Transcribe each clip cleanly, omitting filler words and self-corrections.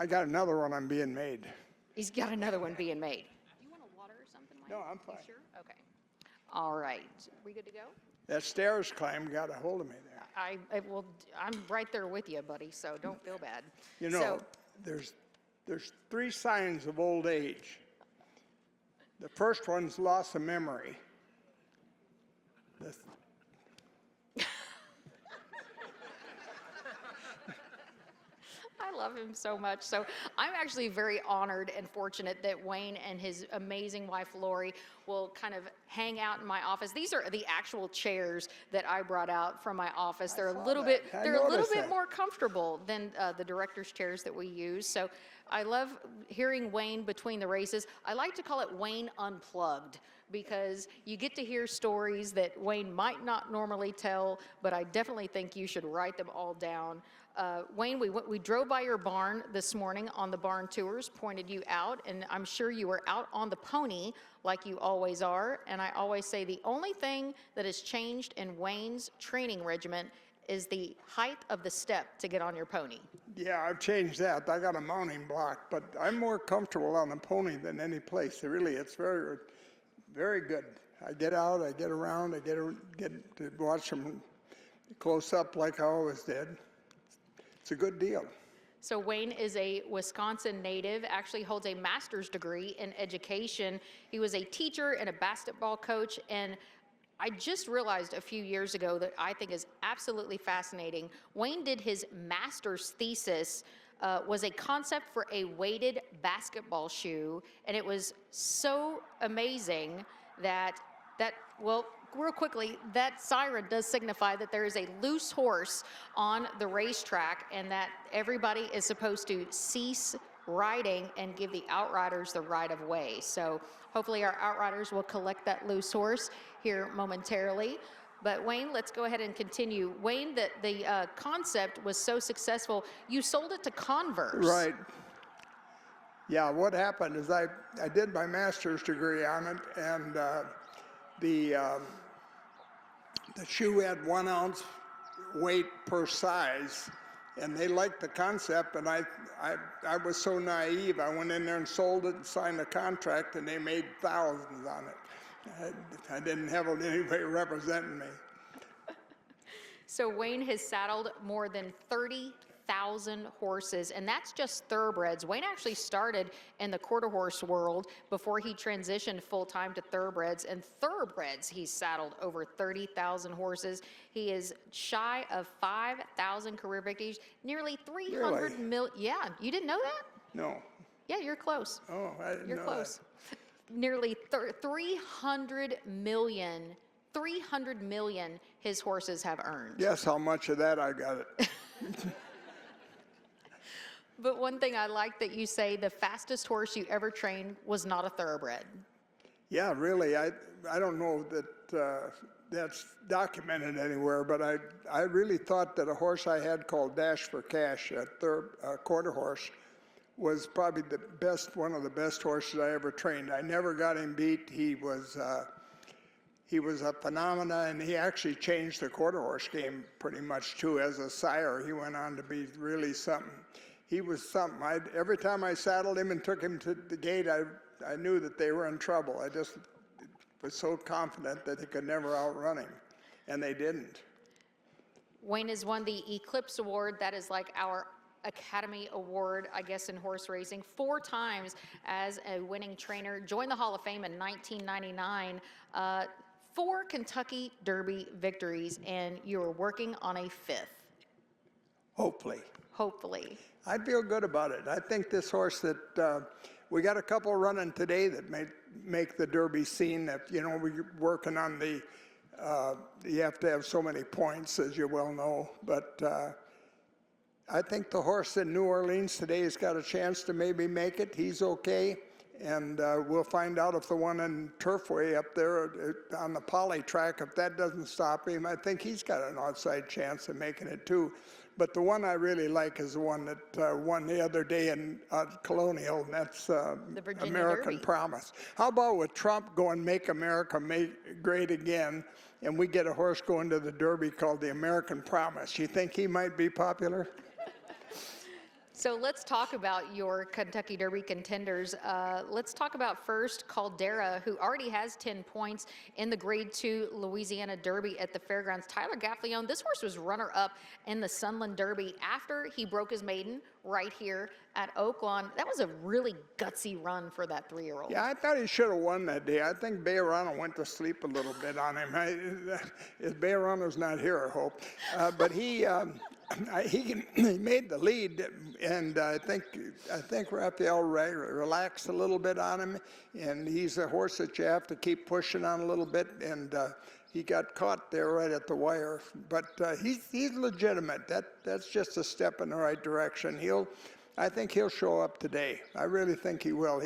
I got another one I'm being made. He's got another one being made. Do you want a water or something, Mike? No, I'm fine. You sure? Okay. All right. We good to go? That stairs climb got a hold of me there. I'm right there with you, buddy, so don't feel bad. You know, there's 3 signs of old age. The first one's loss of memory. I love him so much. So I'm actually very honored and fortunate that Wayne and his amazing wife, Lori, will kind of hang out in my office. These are the actual chairs that I brought out from my office. They're a little bit more comfortable than the director's chairs that we use. So I love hearing Wayne between the races. I like to call it Wayne Unplugged, because you get to hear stories that Wayne might not normally tell, but I definitely think you should write them all down. Wayne, we drove by your barn this morning on the barn tours, pointed you out, and I'm sure you were out on the pony like you always are. And I always say the only thing that has changed in Wayne's training regimen is the height of the step to get on your pony. Yeah, I've changed that. I got a mounting block, but I'm more comfortable on a pony than any place. Really, it's very, very good. I get out, I get around, I get to watch them close up like I always did. It's a good deal. So Wayne is a Wisconsin native, actually holds a master's degree in education. He was a teacher and a basketball coach, and I just realized a few years ago that I think is absolutely fascinating. Wayne did his master's thesis was a concept for a weighted basketball shoe, and it was so amazing that well, real quickly, that siren does signify that there is a loose horse on the racetrack and that everybody is supposed to cease riding and give the outriders the right of way. So hopefully our outriders will collect that loose horse here momentarily. But Wayne, let's go ahead and continue. Wayne, the concept was so successful, you sold it to Converse. Right. Yeah, what happened is I did my master's degree on it, and the shoe had 1 ounce weight per size, and they liked the concept, and I was so naive, I went in there and sold it and signed a contract, and they made thousands on it. I didn't have anybody representing me. So Wayne has saddled more than 30,000 horses, and that's just thoroughbreds. Wayne actually started in the quarter horse world before he transitioned full-time to thoroughbreds. And thoroughbreds, he's saddled over 30,000 horses. He is shy of 5,000 career victories, nearly 300 million. Yeah, you didn't know that? No. Yeah, you're close. Oh, I didn't know You're close. Nearly 300 million his horses have earned. Guess how much of that I got it. But one thing I like that you say, the fastest horse you ever trained was not a thoroughbred. Yeah, really. I don't know that that's documented anywhere, but I really thought that a horse I had called Dash for Cash, a quarter horse, was probably one of the best horses I ever trained. I never got him beat. He was a phenomenon, and he actually changed the quarter horse game pretty much too. As a sire, he went on to be really something. He was something. Every time I saddled him and took him to the gate, I knew that they were in trouble. I just was so confident that they could never outrun him, and they didn't. Wayne has won the Eclipse Award. That is like our Academy Award, I guess, in horse racing, 4 times as a winning trainer. Joined the Hall of Fame in 1999. 4 Kentucky Derby victories, and you're working on a 5th. Hopefully. Hopefully. I feel good about it. I think this horse that we got a couple running today that may make the Derby scene. That, you know, we're working on the. You have to have so many points, as you well know, but. I think the horse in New Orleans today has got a chance to maybe make it. He's okay. And we'll find out if the one in Turfway up there on the poly track, if that doesn't stop him, I think he's got an outside chance of making it too. But the one I really like is the one that won the other day in Colonial, and that's American Derby. Promise. How about with Trump going Make America Great Again, and we get a horse going to the Derby called the American Promise? You think he might be popular? So let's talk about your Kentucky Derby contenders. Let's talk about first Caldera, who already has 10 points in the Grade 2 Louisiana Derby at the fairgrounds. Tyler Gaffleone, this horse was runner-up in the Sunland Derby after he broke his maiden right here at Oaklawn. That was a really gutsy run for that 3-year-old. Yeah, I thought he should have won that day. I think Bayerano went to sleep a little bit on him. Bayerano's not here, I hope. But he made the lead, and I think Raphael relaxed a little bit on him, and he's a horse that you have to keep pushing on a little bit, and he got caught there right at the wire. But he's legitimate. That's just a step in the right direction. I think he'll show up today. I really think he will.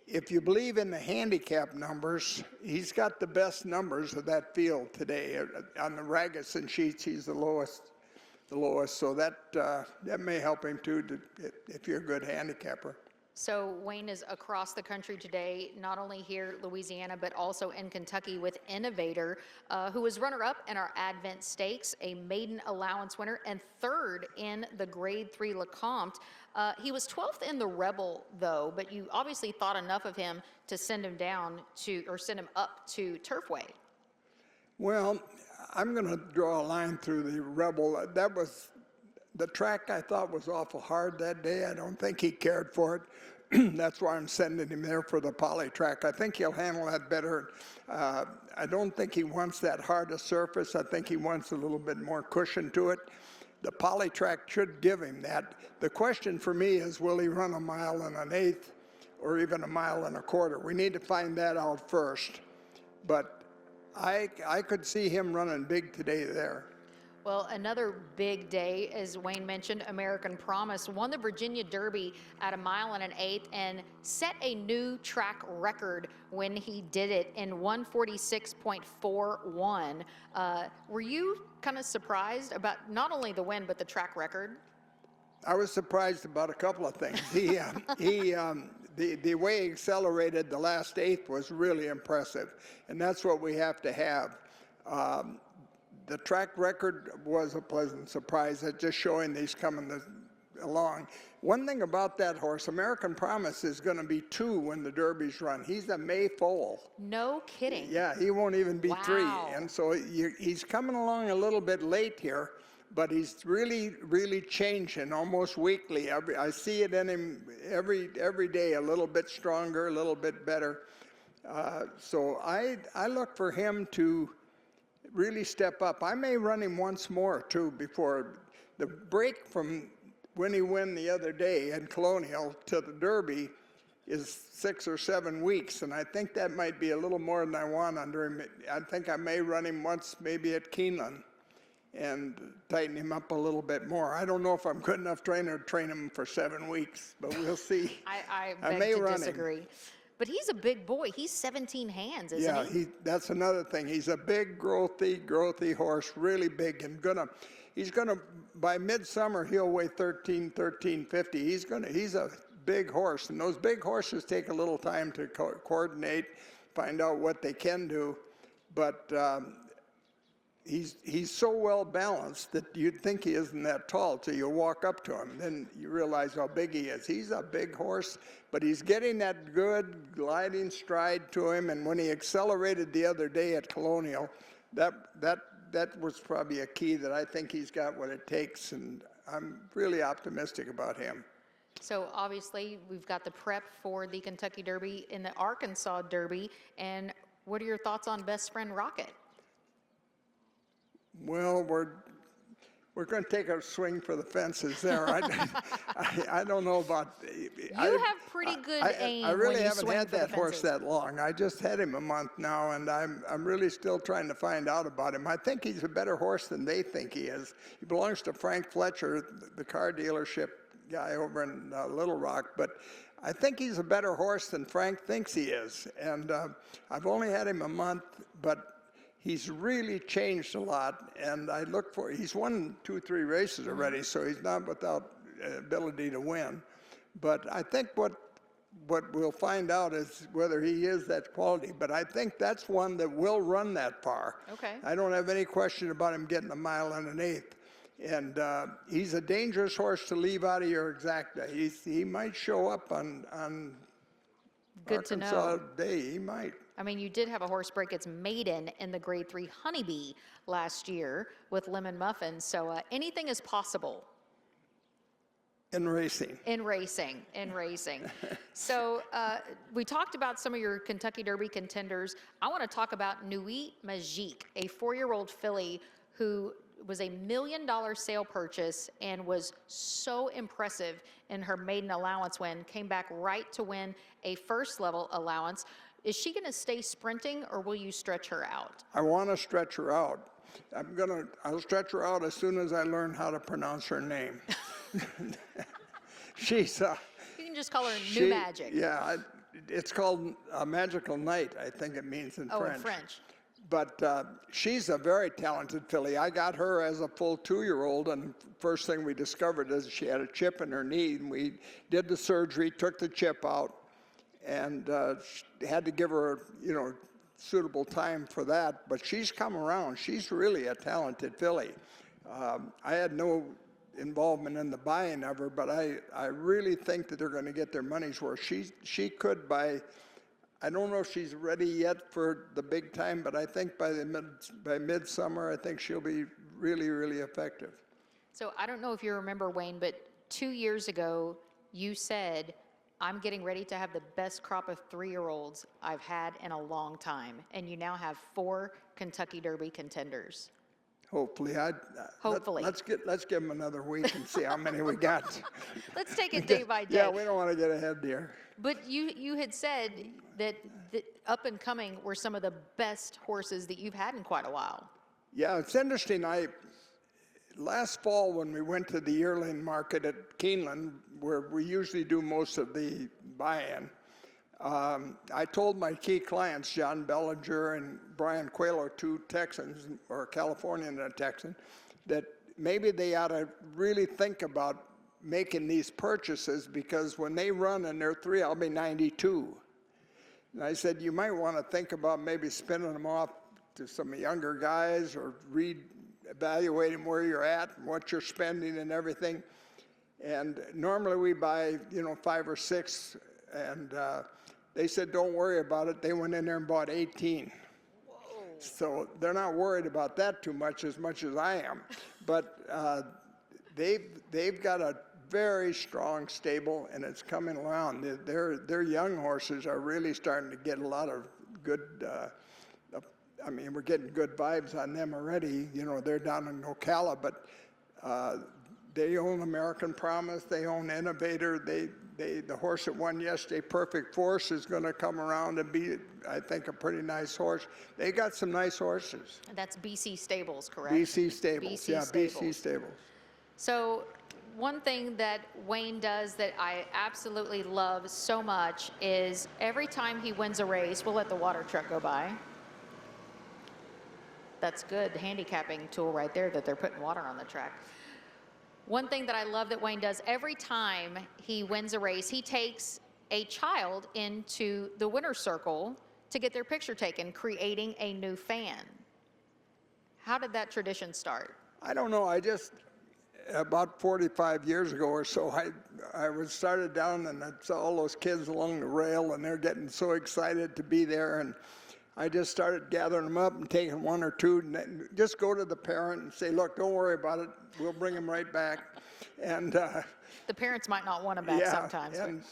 If you believe in the handicap numbers, he's got the best numbers of that field today. On the Ragusan sheets, he's the lowest. So that may help him too, if you're a good handicapper. So Wayne is across the country today, not only here, Louisiana, but also in Kentucky with Innovator, who was runner-up in our Advent Stakes, a maiden allowance winner, and third in the Grade 3 Lecomte. He was 12th in the Rebel, though, but you obviously thought enough of him to send him up to Turfway. Well, I'm going to draw a line through the Rebel. That was the track I thought was awful hard that day. I don't think he cared for it. That's why I'm sending him there for the poly track. I think he'll handle that better. I don't think he wants that hard a surface. I think he wants a little bit more cushion to it. The poly track should give him that. The question for me is, will he run 1 1/8 or even 1 1/4 miles? We need to find that out first. But I could see him running big today there. Well, another big day, as Wayne mentioned, American Promise won the Virginia Derby at 1 1/8 miles and set a new track record when he did it in 1:46.41. Were you kind of surprised about not only the win, but the track record? I was surprised about a couple of things. The way he accelerated the last eighth was really impressive, and that's what we have to have. The track record was a pleasant surprise at just showing he's coming along. One thing about that horse, American Promise, is going to be 2 when the Derby's run. He's a May foal. No kidding. Yeah, he won't even be 3. Wow. And so he's coming along a little bit late here, but he's really changing almost weekly. I see it in him every day, a little bit stronger, a little bit better. So I look for him to really step up. I may run him once more too before the break from when he won the other day in Colonial to the Derby is 6 or 7 weeks, and I think that might be a little more than I want under him. I think I may run him once maybe at Keeneland and tighten him up a little bit more. I don't know if I'm good enough trainer to train him for 7 weeks, but we'll see. I beg to disagree. But he's a big boy. He's 17 hands, isn't he? Yeah, that's another thing. He's a big, growthy horse, really big, and he's gonna by midsummer he'll weigh 1350. He's a big horse, and those big horses take a little time to coordinate, find out what they can do, but he's so well balanced that you'd think he isn't that tall till you walk up to him. Then you realize how big he is. He's a big horse, but he's getting that good gliding stride to him. And when he accelerated the other day at Colonial, that was probably a key that I think he's got what it takes, and I'm really optimistic about him. So obviously we've got the prep for the Kentucky Derby and the Arkansas Derby. And what are your thoughts on Best Friend Rocket? Well, we're going to take a swing for the fences there. I don't know about. You have pretty good aim. I really when you haven't swing had for that the horse fences. that long. I just had him a month now, and I'm really still trying to find out about him. I think he's a better horse than they think he is. He belongs to Frank Fletcher, the car dealership guy over in Little Rock, but I think he's a better horse than Frank thinks he is. And I've only had him a month, but he's really changed a lot, and he's won 2-3 races already, so he's not without ability to win. But I think what we'll find out is whether he is that quality, but I think that's one that will run that far. Okay. I don't have any question about him getting 1 1/8 miles. And he's a dangerous horse to leave out of your exacta. He might show up on Good to know. Arkansas Day. He might. I mean, you did have a horse break its maiden in the Grade 3 Honeybee last year with Lemon Muffin, so anything is possible. In racing. In racing. So we talked about some of your Kentucky Derby contenders. I want to talk about Nuit Magique, a 4-year-old filly who was a $1 million sale purchase and was so impressive in her maiden allowance win, came back right to win a first level allowance. Is she going to stay sprinting or will you stretch her out? I want to stretch her out. I'll stretch her out as soon as I learn how to pronounce her name. She's You can just call her New Magic. Yeah, it's called a magical night, I think it means in French. Oh, in French. But she's a very talented filly. I got her as a full 2-year-old, and first thing we discovered is she had a chip in her knee, and we did the surgery, took the chip out, and had to give her, suitable time for that. But she's come around. She's really a talented filly. I had no involvement in the buying of her, but I really think that they're going to get their money's worth. She could by, I don't know if she's ready yet for the big time, but I think by midsummer, I think she'll be really, really effective. So I don't know if you remember, Wayne, but 2 years ago, you said, I'm getting ready to have the best crop of 3-year-olds I've had in a long time. And you now have 4 Kentucky Derby contenders. Hopefully. Hopefully. Let's give them another week and see how many we got. Let's take it day by day. Yeah, we don't want to get ahead here. But you had said that the up and coming were some of the best horses that you've had in quite a while. Yeah, it's interesting. Last fall when we went to the yearling market at Keeneland, where we usually do most of the buy-in, I told my key clients, John Bellinger and Brian Coelho, 2 Texans, or a Californian and a Texan, that maybe they ought to really think about making these purchases, because when they run and they're 3, I'll be 92. And I said, you might want to think about maybe spinning them off to some younger guys, or evaluating where you're at and what you're spending and everything. And normally we buy, 5 or 6, and they said, don't worry about it. They went in there and bought 18. Whoa. So they're not worried about that too much as I am. But they've got a very strong stable, and it's coming around. Their young horses are really starting to get a lot of good, we're getting good vibes on them already. They're down in Ocala, but they own American Promise, they own Innovator, the horse that won yesterday, Perfect Force, is going to come around and be, I think, a pretty nice horse. They got some nice horses. That's BC Stables, correct? BC Stables, BC Stables. So one thing that Wayne does that I absolutely love so much is every time he wins a race, we'll let the water truck go by. That's good handicapping tool right there that they're putting water on the track. One thing that I love that Wayne does, every time he wins a race, he takes a child into the winner's circle to get their picture taken, creating a new fan. How did that tradition start? I don't know. About 45 years ago or so, I was started down, and I saw all those kids along the rail, and they're getting so excited to be there. And I just started gathering them up and taking 1 or 2, and then just go to the parent and say, look, don't worry about it. We'll bring them right back. And the parents might not want them back sometimes. And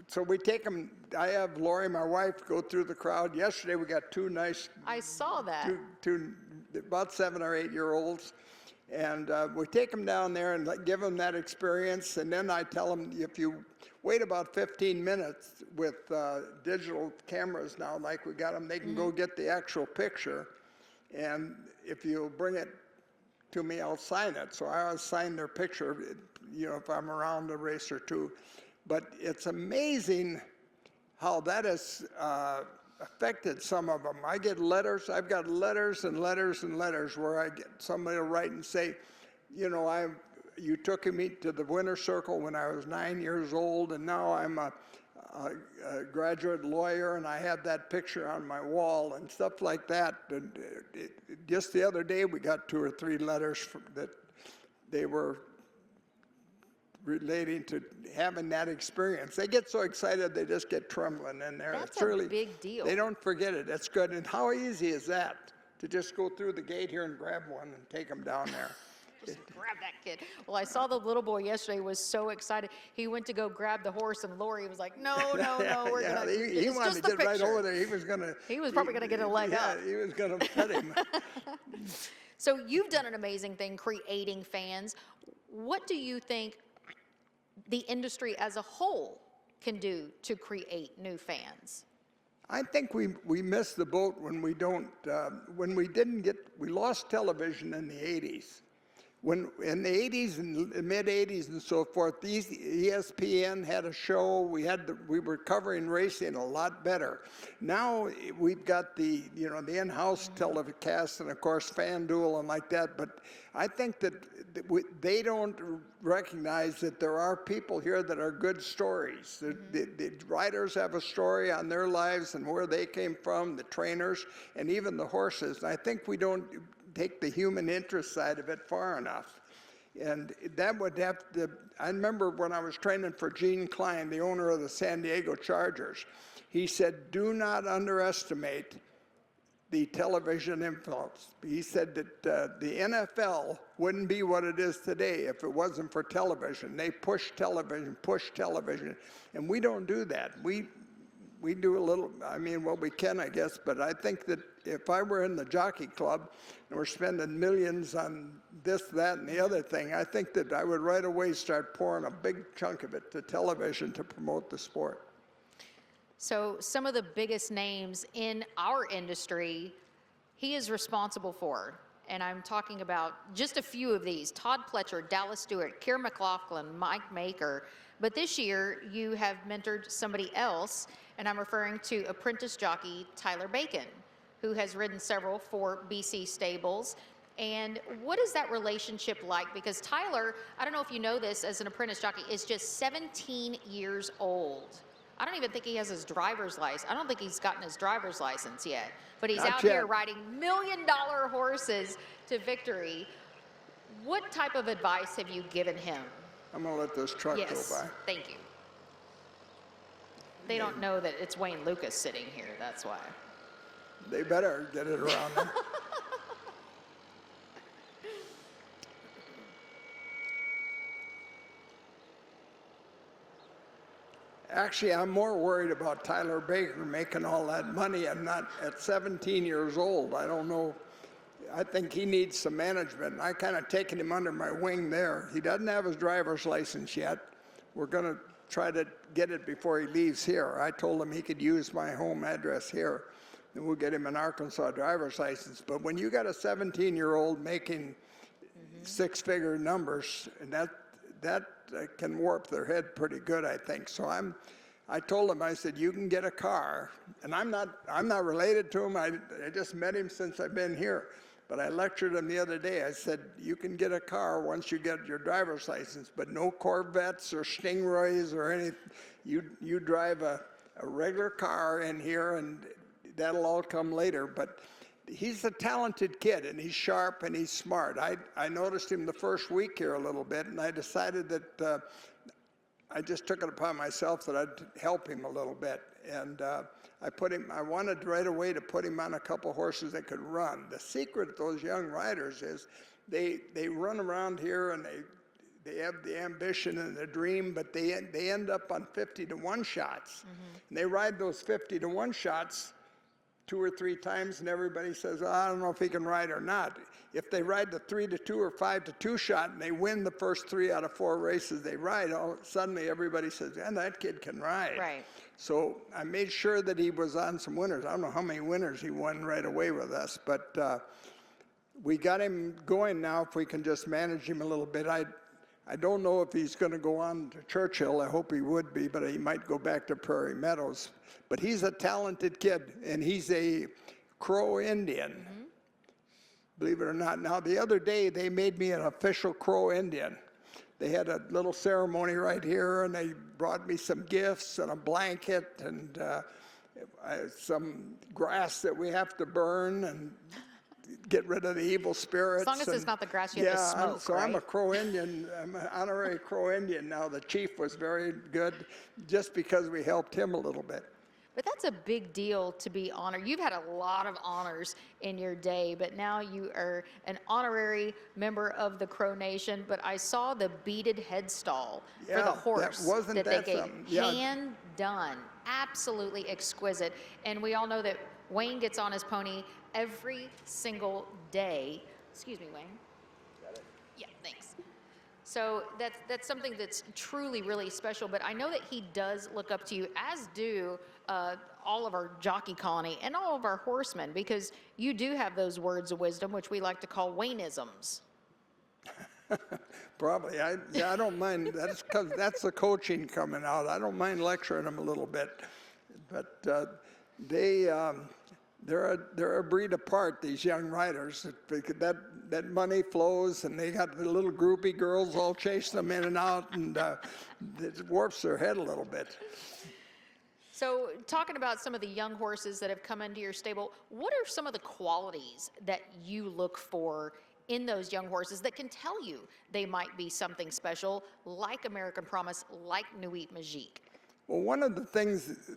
so we take them. I have Lori, my wife, go through the crowd. Yesterday we got 2 nice. I saw that. Two about 7 or 8-year-olds. And we take them down there and give them that experience. And then I tell them, if you wait about 15 minutes with digital cameras now, like we got them, they can go get the actual picture. And if you'll bring it to me, I'll sign it. So I always sign their picture, if I'm around a race or 2. But it's amazing how that has affected some of them. I get letters. I've got letters and letters and letters where I get somebody to write and say, you took me to the winner's circle when I was 9 years old, and now I'm a graduate lawyer, and I have that picture on my wall and stuff like that. And just the other day, we got 2 or 3 letters that they were relating to having that experience. They get so excited they just get trembling in there. That's It's a really, big deal. They don't forget it. That's good. And how easy is that to just go through the gate here and grab one and take them down there? Just grab that kid. Well, I saw the little boy yesterday was so excited. He went to go grab the horse, and Lori was like, "No, we're Yeah, gonna." he it's wanted just to the get right picture." over there. He was probably gonna get a leg up. Yeah, he was gonna pet him. So you've done an amazing thing creating fans. What do you think the industry as a whole can do to create new fans? I think we missed the boat when we lost television in the 80s. When in the 80s and mid 80s and so forth, ESPN had a show. We were covering racing a lot better. Now we've got the in-house telecast and of course FanDuel and like that. But I think that they don't recognize that there are people here that are good stories. The riders have a story on their lives and where they came from, the trainers, and even the horses. And I think we don't take the human interest side of it far enough. And that would have to, I remember when I was training for Gene Klein, the owner of the San Diego Chargers, he said, do not underestimate the television influence. He said that the NFL wouldn't be what it is today if it wasn't for television. They push television, and we don't do that. We do a little, well, we can, I guess, but I think that if I were in the jockey club and we're spending millions on this, that, and the other thing, I think that I would right away start pouring a big chunk of it to television to promote the sport. So some of the biggest names in our industry, he is responsible for. And I'm talking about just a few of these: Todd Pletcher, Dallas Stewart, Keir McLaughlin, Mike Maker. But this year you have mentored somebody else, and I'm referring to apprentice jockey Tyler Bacon, who has ridden several for BC stables. And what is that relationship like? Because Tyler, I don't know if you know this, as an apprentice jockey, is just 17 years old. I don't even think he has his driver's license. I don't think he's gotten his driver's license yet. But he's out here riding million-dollar horses to victory. What type of advice have you given him? I'm going to let this truck go by. Yes, thank you. They don't know that it's Wayne Lukas sitting here, that's why. They better get it around them. Actually, I'm more worried about Tyler Baker making all that money. I'm not at 17 years old. I don't know. I think he needs some management. I kind of taken him under my wing there. He doesn't have his driver's license yet. We're going to try to get it before he leaves here. I told him he could use my home address here, and we'll get him an Arkansas driver's license. But when you got a 17-year-old making six-figure numbers, and that can warp their head pretty good, I think. So I told him, I said, you can get a car. And I'm not related to him. I just met him since I've been here. But I lectured him the other day. I said, you can get a car once you get your driver's license, but no Corvettes or Stingrays or anything. You drive a regular car in here, and that'll all come later. But he's a talented kid, and he's sharp, and he's smart. I noticed him the first week here a little bit, and I decided that I just took it upon myself that I'd help him a little bit. And I wanted right away to put him on a couple horses that could run. The secret of those young riders is they run around here, and they have the ambition and the dream, but they end up on 50-to-1 shots. And they ride those 50-to-1 shots 2 or 3 times, and everybody says, oh, I don't know if he can ride or not. If they ride the 3-to-2 or 5-to-2 shot and they win the first 3 out of 4 races they ride, suddenly everybody says, yeah, that kid can ride. Right. So I made sure that he was on some winners. I don't know how many winners he won right away with us, but we got him going now if we can just manage him a little bit. I don't know if he's going to go on to Churchill. I hope he would be, but he might go back to Prairie Meadows. But he's a talented kid, and he's a Crow Indian, believe it or not. Now, the other day, they made me an official Crow Indian. They had a little ceremony right here, and they brought me some gifts and a blanket and some grass that we have to burn. And get rid of the evil spirits. As long as it's not the grass you have to smoke, so right? I'm a Crow Indian. I'm an honorary Crow Indian now. The chief was very good just because we helped him a little bit. But that's a big deal to be honored. You've had a lot of honors in your day, but now you are an honorary member of the Crow Nation. But I saw the beaded headstall for the horse wasn't they that gave. something? Yeah. Hand done, absolutely exquisite. And we all know that Wayne gets on his pony every single day. Excuse me, Wayne. Got it? Yeah, thanks. So that's something that's truly really special. But I know that he does look up to you, as do all of our jockey colony and all of our horsemen, because you do have those words of wisdom, which we like to call Wayneisms. Probably. I don't mind. That's because that's the coaching coming out. I don't mind lecturing them a little bit, but they're a breed apart. These young riders. That money flows, and they got the little groupie girls all chasing them in and out, and it warps their head a little bit. So talking about some of the young horses that have come into your stable, what are some of the qualities that you look for in those young horses that can tell you they might be something special, like American Promise, like Nuit Magique? Well, one of the things,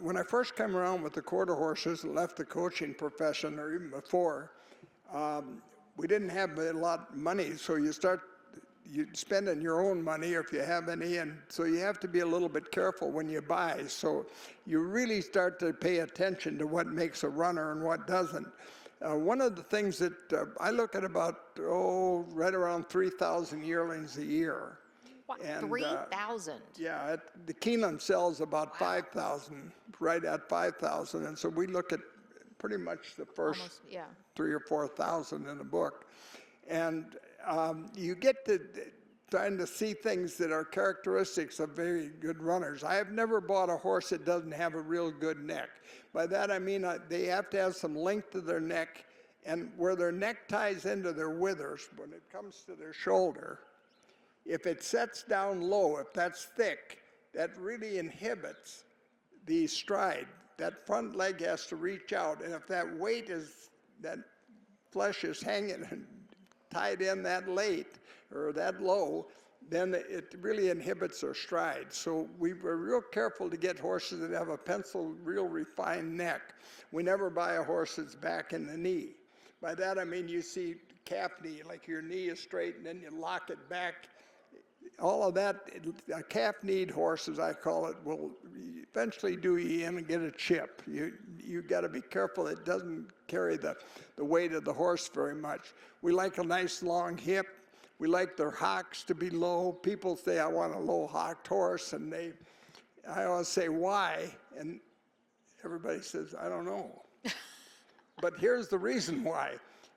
when I first came around with the quarter horses and left the coaching profession, or even before, we didn't have a lot of money, so you spending your own money, if you have any, and so you have to be a little bit careful when you buy. So you really start to pay attention to what makes a runner and what doesn't. One of the things that I look at about, right around 3,000 yearlings a year. What, 3,000? Yeah, the Keeneland sells about 5,000, right at 5,000, and so we look at pretty much the first 3,000 or 4,000 in the book. And you get to trying to see things that are characteristics of very good runners. I have never bought a horse that doesn't have a real good neck. By that I mean they have to have some length to their neck, and where their neck ties into their withers, when it comes to their shoulder, if it sets down low, if that's thick, that really inhibits the stride. That front leg has to reach out, and if that weight that flesh is hanging and tied in that late or that low, then it really inhibits their stride. So we were real careful to get horses that have a penciled, real refined neck. We never buy a horse that's back in the knee. By that I mean you see calf knee, like your knee is straight and then you lock it back. All of that, a calf-kneed horse, as I call it, will eventually do you in and get a chip. You got to be careful it doesn't carry the weight of the horse very much. We like a nice long hip. We like their hocks to be low. People say, I want a low-hocked horse, and I always say, why? And everybody says, I don't know. But here's the reason why.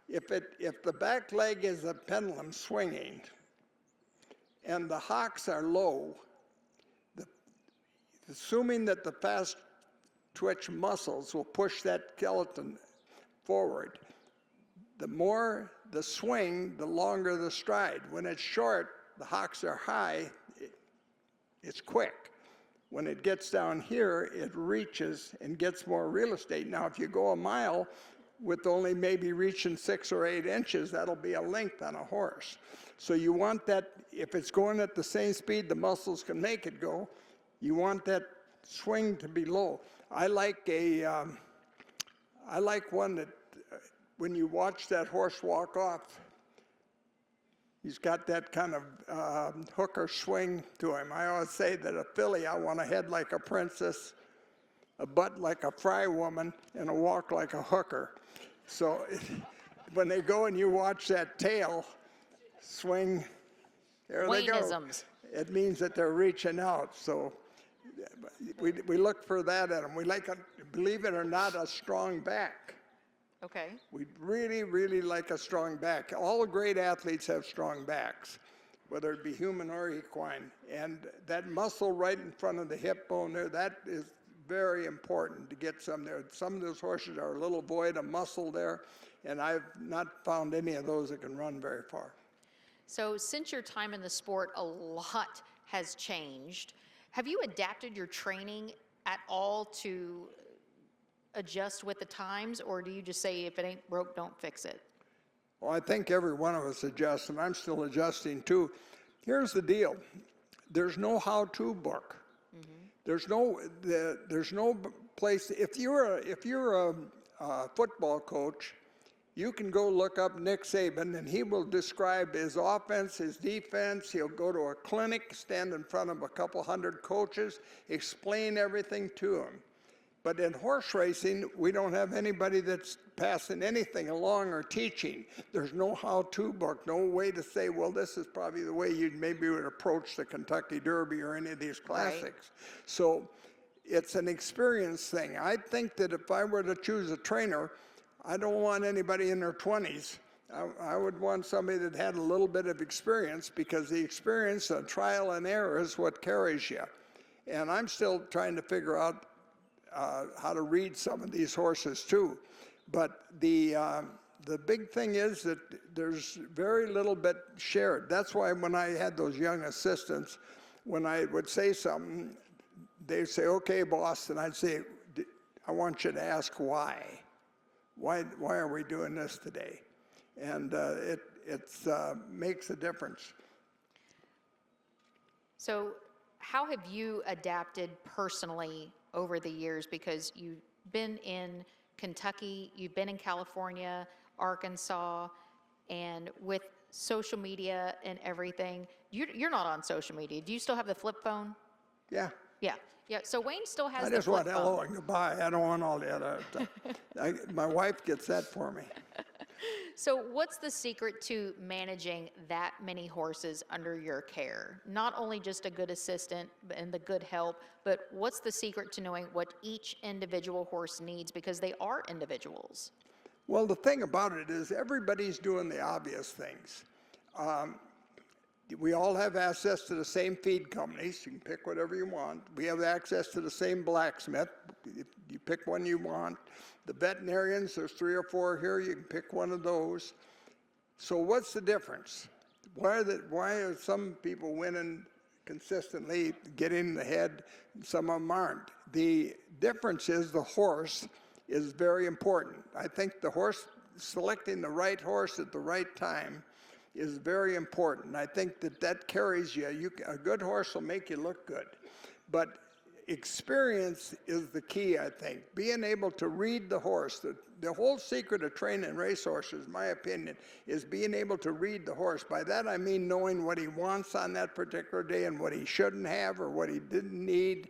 If the back leg is a pendulum swinging, and the hocks are low, assuming that the fast twitch muscles will push that skeleton forward, the more the swing, the longer the stride. When it's short, the hocks are high, it's quick. When it gets down here, it reaches and gets more real estate. Now, if you go a mile with only maybe reaching 6 or 8 inches, that'll be a length on a horse. So you want that, if it's going at the same speed the muscles can make it go, you want that swing to be low. I like one that when you watch that horse walk off, he's got that kind of hooker swing to him. I always say that a filly, I want a head like a princess, a butt like a fry woman, and a walk like a hooker. So when they go and you watch that tail swing, there they go. It means that they're reaching out. So we look for that in them. We like, believe it or not, a strong back. Okay. We really, really like a strong back. All the great athletes have strong backs, whether it be human or equine. And that muscle right in front of the hip bone there, that is very important to get some there. Some of those horses are a little void of muscle there, and I've not found any of those that can run very far. So since your time in the sport, a lot has changed. Have you adapted your training at all to adjust with the times, or do you just say if it ain't broke, don't fix it? Well, I think every one of us adjusts, and I'm still adjusting too. Here's the deal. There's no how-to book. There's no place. If you're a football coach, you can go look up Nick Saban, and he will describe his offense, his defense. He'll go to a clinic, stand in front of a couple hundred coaches, explain everything to them. But in horse racing, we don't have anybody that's passing anything along or teaching. There's no how-to book, no way to say, well, this is probably the way you maybe would approach the Kentucky Derby or any of these classics. Right. So it's an experience thing. I think that if I were to choose a trainer, I don't want anybody in their 20s. I would want somebody that had a little bit of experience, because the experience of trial and error is what carries you. And I'm still trying to figure out how to read some of these horses too. But the big thing is that there's very little bit shared. That's why when I had those young assistants, when I would say something, they'd say, okay, boss, and I'd say, I want you to ask why. Why are we doing this today? And it makes a difference. So how have you adapted personally over the years? Because you've been in Kentucky, you've been in California, Arkansas, and with social media and everything, you're not on social media. Do you still have the flip phone? Yeah. Yeah. Yeah, so Wayne still has I the just flip want phone. hello and goodbye. I don't want all the other stuff. My wife gets that for me. So what's the secret to managing that many horses under your care? Not only just a good assistant and the good help, but what's the secret to knowing what each individual horse needs, because they are individuals? Well, the thing about it is everybody's doing the obvious things. We all have access to the same feed companies. You can pick whatever you want. We have access to the same blacksmith. You pick one you want. The veterinarians, there's 3 or 4 here. You can pick one of those. So what's the difference? Why are some people winning consistently, getting ahead, and some of them aren't? The difference is the horse is very important. I think the horse, selecting the right horse at the right time, is very important. I think that carries you. A good horse will make you look good. But experience is the key, I think. Being able to read the horse. The whole secret of training racehorses, in my opinion, is being able to read the horse. By that I mean knowing what he wants on that particular day and what he shouldn't have or what he didn't need.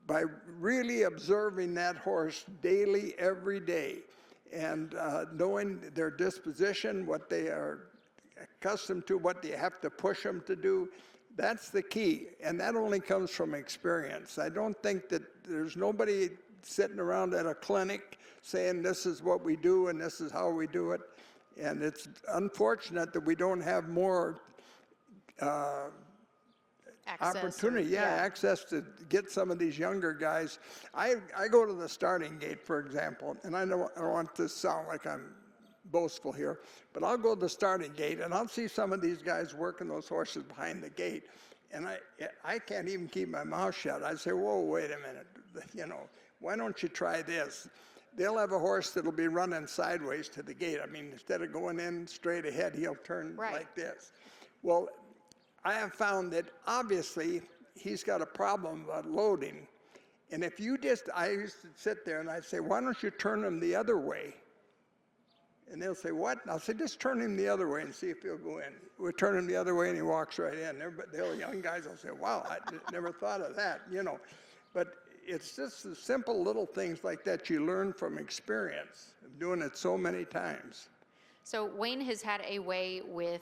By really observing that horse daily, every day, and knowing their disposition, what they are accustomed to, what you have to push them to do, that's the key. And that only comes from experience. I don't think that there's nobody sitting around at a clinic saying this is what we do and this is how we do it. And it's unfortunate that we don't have more opportunity, access to get some of these younger guys. I go to the starting gate, for example, and I don't want to sound like I'm boastful here, but I'll go to the starting gate and I'll see some of these guys working those horses behind the gate, and I can't even keep my mouth shut. I say, whoa, wait a minute, why don't you try this? They'll have a horse that'll be running sideways to the gate. I mean, instead of going in straight ahead, he'll turn like this. Well, I have found that obviously he's got a problem about loading. And if you I used to sit there and I'd say, why don't you turn him the other way? And they'll say, what? And I'll say, just turn him the other way and see if he'll go in. We turn him the other way and he walks right in. The young guys will say, wow, I never thought of that, But it's just the simple little things like that you learn from experience of doing it so many times. So Wayne has had a way with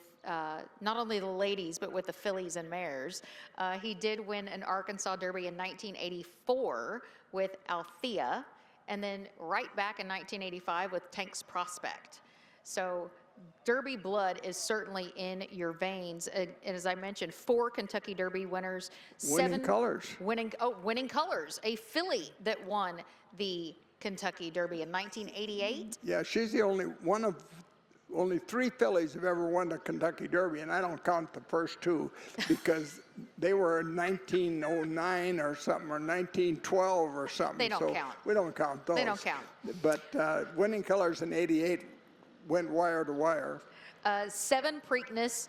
not only the ladies, but with the fillies and mares. He did win an Arkansas Derby in 1984 with Althea, and then right back in 1985 with Tank's Prospect. So Derby blood is certainly in your veins. And as I mentioned, 4 Kentucky Derby winners. Winning colors. Winning colors. A filly that won the Kentucky Derby in 1988. Yeah, she's the only one of only 3 fillies have ever won the Kentucky Derby, and I don't count the first 2 because they were in 1909 or something, or 1912 or something. They don't so count. We don't count those. They don't count. But Winning Colors in '88 went wire to wire. 7 Preakness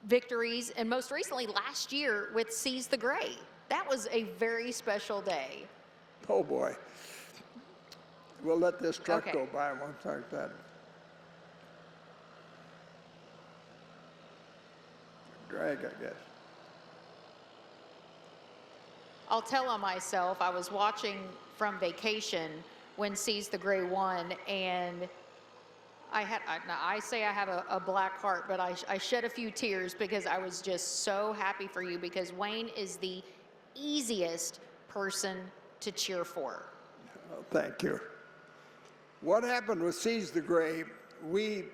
victories, and most recently last year with Seize the Gray. That was a very special day. Oh boy. We'll let this truck Okay. go by once like that. Drag, I guess. I'll tell on myself, I was watching from vacation when Seize the Gray won, and I say I have a black heart, but I shed a few tears because I was just so happy for you, because Wayne is the easiest person to cheer for. Oh, thank you. What happened with Seize the Gray, we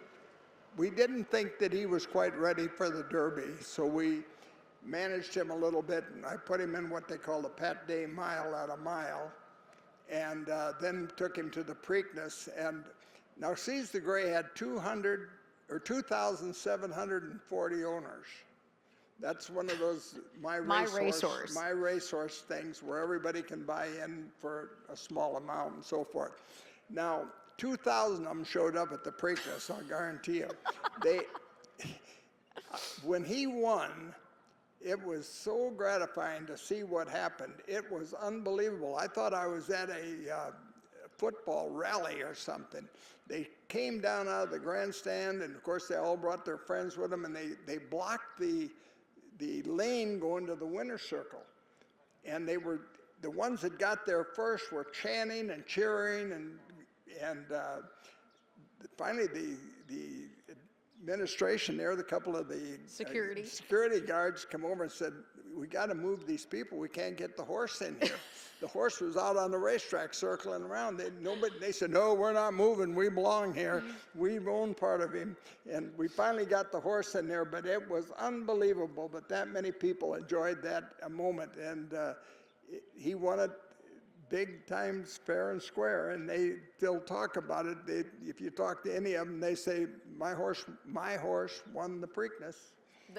didn't think that he was quite ready for the Derby, so we managed him a little bit, and I put him in what they call the Pat Day Mile at a mile, and then took him to the Preakness. And now Seize the Gray had 2,740 owners. That's one of those my racehorse things where everybody can buy in for a small amount and so forth. Now, 2,000 of them showed up at the Preakness, I'll guarantee you. When he won, it was so gratifying to see what happened. It was unbelievable. I thought I was at a football rally or something. They came down out of the grandstand, and of course they all brought their friends with them, and they blocked the lane going to the winner's circle. And they were, the ones that got there first were chanting and cheering, and finally the administration there, the couple of the security guards come over and said, we got to move these people. We can't get the horse in here. The horse was out on the racetrack circling around. They said, no, we're not moving. We belong here. We own part of him. And we finally got the horse in there, but it was unbelievable that many people enjoyed that moment. And he won it big times, fair and square, and they still talk about it. If you talk to any of them, they say, my horse won the Preakness.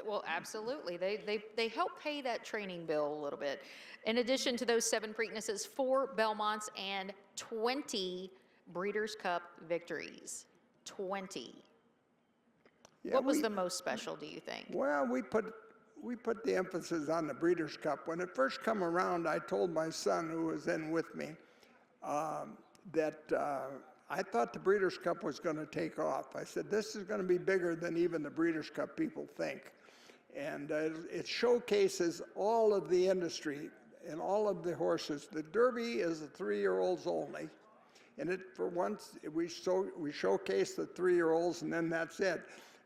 Well, absolutely. They help pay that training bill a little bit. In addition to those 7 Preaknesses, 4 Belmonts, and 20 Breeders' Cup victories. 20. Yeah, what was the most special, do you think? Well, we put the emphasis on the Breeders' Cup. When it first come around, I told my son, who was in with me, that I thought the Breeders' Cup was going to take off. I said, this is going to be bigger than even the Breeders' Cup people think. And it showcases all of the industry and all of the horses. The Derby is the 3-year-olds only. And for once, we showcase the 3-year-olds, and then that's it.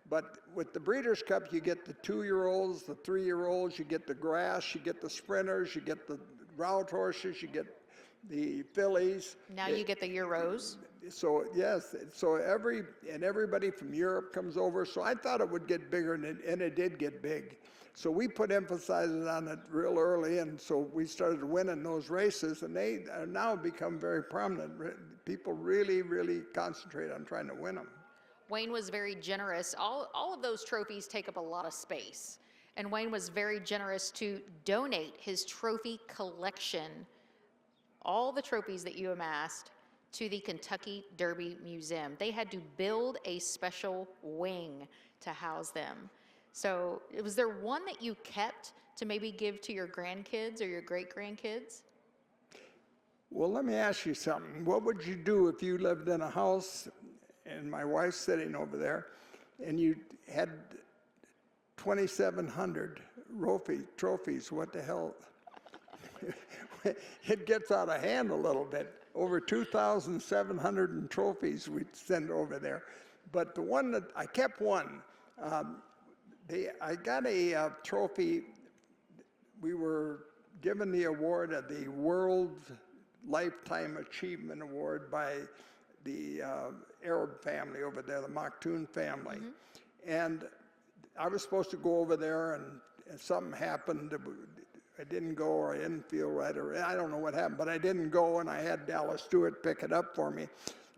But with the Breeders' Cup, you get the 2-year-olds, the 3-year-olds, you get the grass, you get the sprinters, you get the route horses, you get the fillies. Now you get the Euros. So yes, so everybody from Europe comes over. So I thought it would get bigger, and it did get big. So we put emphasis on it real early, and so we started winning those races, and they are now become very prominent. People really, really concentrate on trying to win them. Wayne was very generous. All of those trophies take up a lot of space. And Wayne was very generous to donate his trophy collection, all the trophies that you amassed, to the Kentucky Derby Museum. They had to build a special wing to house them. So was there one that you kept to maybe give to your grandkids or your great-grandkids? Well, let me ask you something. What would you do if you lived in a house and my wife's sitting over there and you had 2,700 trophies? What the hell? It gets out of hand a little bit. Over 2,700 trophies we'd send over there. But the one that I kept one. I got a trophy. We were given the award of the World Lifetime Achievement Award by the Arab family over there, the Maktoum family. Mm-hmm. And I was supposed to go over there, and something happened. I didn't go, or I didn't feel right, or I don't know what happened, but I didn't go, and I had Dallas Stewart pick it up for me.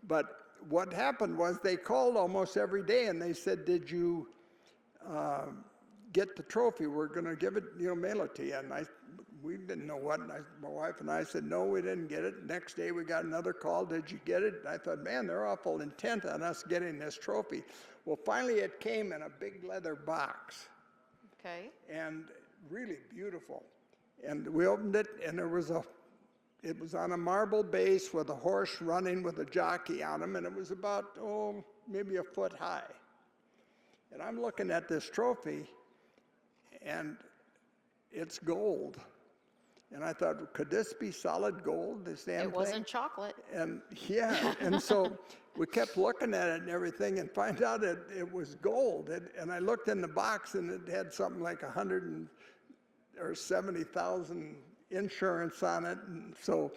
But what happened was they called almost every day and they said, did you get the trophy? We're going to give it, mail it to you. And we didn't know what. And my wife and I said, no, we didn't get it. Next day we got another call. Did you get it? And I thought, man, they're awful intent on us getting this trophy. Well, finally it came in a big leather box. Okay. And really beautiful. And we opened it, and it was on a marble base with a horse running with a jockey on him, and it was about, maybe a foot high. And I'm looking at this trophy, and it's gold. And I thought, could this be solid gold, this damn thing? It wasn't chocolate. And yeah, and so we kept looking at it and everything and find out it was gold. And I looked in the box and it had something like 170,000 insurance on it. And so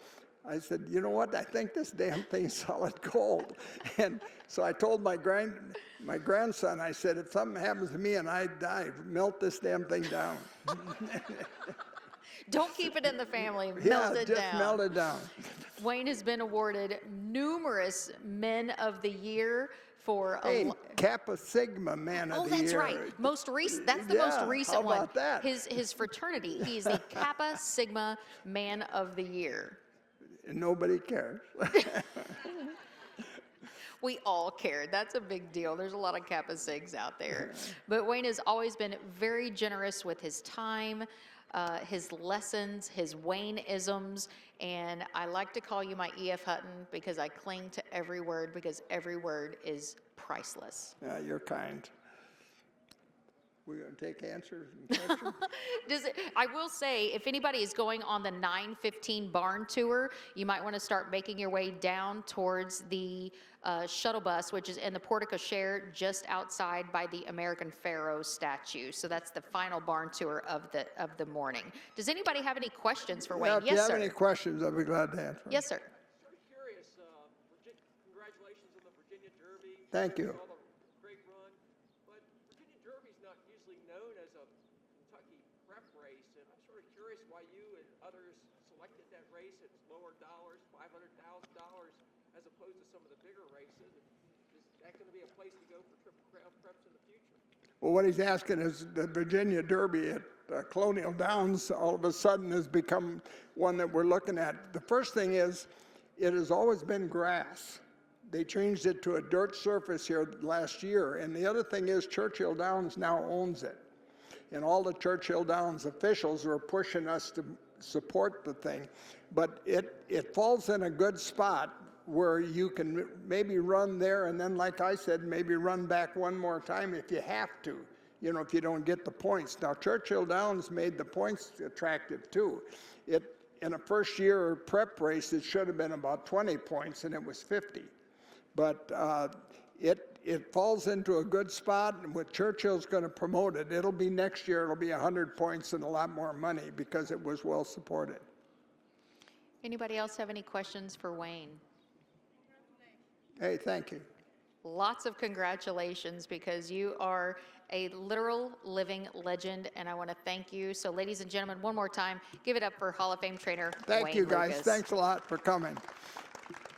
I said, you know what, I think this damn thing's solid gold. And so I told my grandson, I said, if something happens to me and I die, melt this damn thing down. Don't keep it in the family. Yeah, Melt it just down. melt it down. Wayne has been awarded numerous Men of the Year for Hey, Kappa Sigma Man of the Year. that's right. Most recent. That's the most Yeah, recent how one. about that? His fraternity. He's the Kappa Sigma Man of the Year. Nobody cares. We all cared. That's a big deal. There's a lot of Kappa Sigs out there. But Wayne has always been very generous with his time, his lessons, his Wayne-isms, and I like to call you my E.F. Hutton because I cling to every word because every word is priceless. Yeah, you're kind. We're going to take answers and questions. I will say, if anybody is going on the 915 barn tour, you might want to start making your way down towards the shuttle bus, which is in the portico share just outside by the American Pharaoh statue. So that's the final barn tour of the morning. Does anybody have any questions for Wayne? Well, if you have any questions, I'll be glad to answer. Yes, sir. So curious, congratulations on the Virginia Derby. Thank you. All the great run. But Virginia Derby's not usually known as a Kentucky prep race, and I'm sort of curious why you and others selected that race at lower dollars, $500,000, as opposed to some of the bigger races. Is that going to be a place to go for Triple Crown preps in the future? Well, what he's asking is the Virginia Derby at Colonial Downs all of a sudden has become one that we're looking at. The first thing is, it has always been grass. They changed it to a dirt surface here last year. And the other thing is Churchill Downs now owns it. And all the Churchill Downs officials were pushing us to support the thing. But it falls in a good spot where you can maybe run there and then, like I said, maybe run back one more time if you have to, if you don't get the points. Now, Churchill Downs made the points attractive too. In a first year prep race, it should have been about 20 points and it was 50. But it falls into a good spot, and with Churchill's going to promote it, it'll be next year, it'll be 100 points and a lot more money because it was well supported. Anybody else have any questions for Wayne? Hey, thank you. Lots of congratulations because you are a literal living legend, and I want to thank you. So ladies and gentlemen, one more time, give it up for Hall of Fame trainer Thank Wayne you, guys. Lukas. Thanks a lot for coming.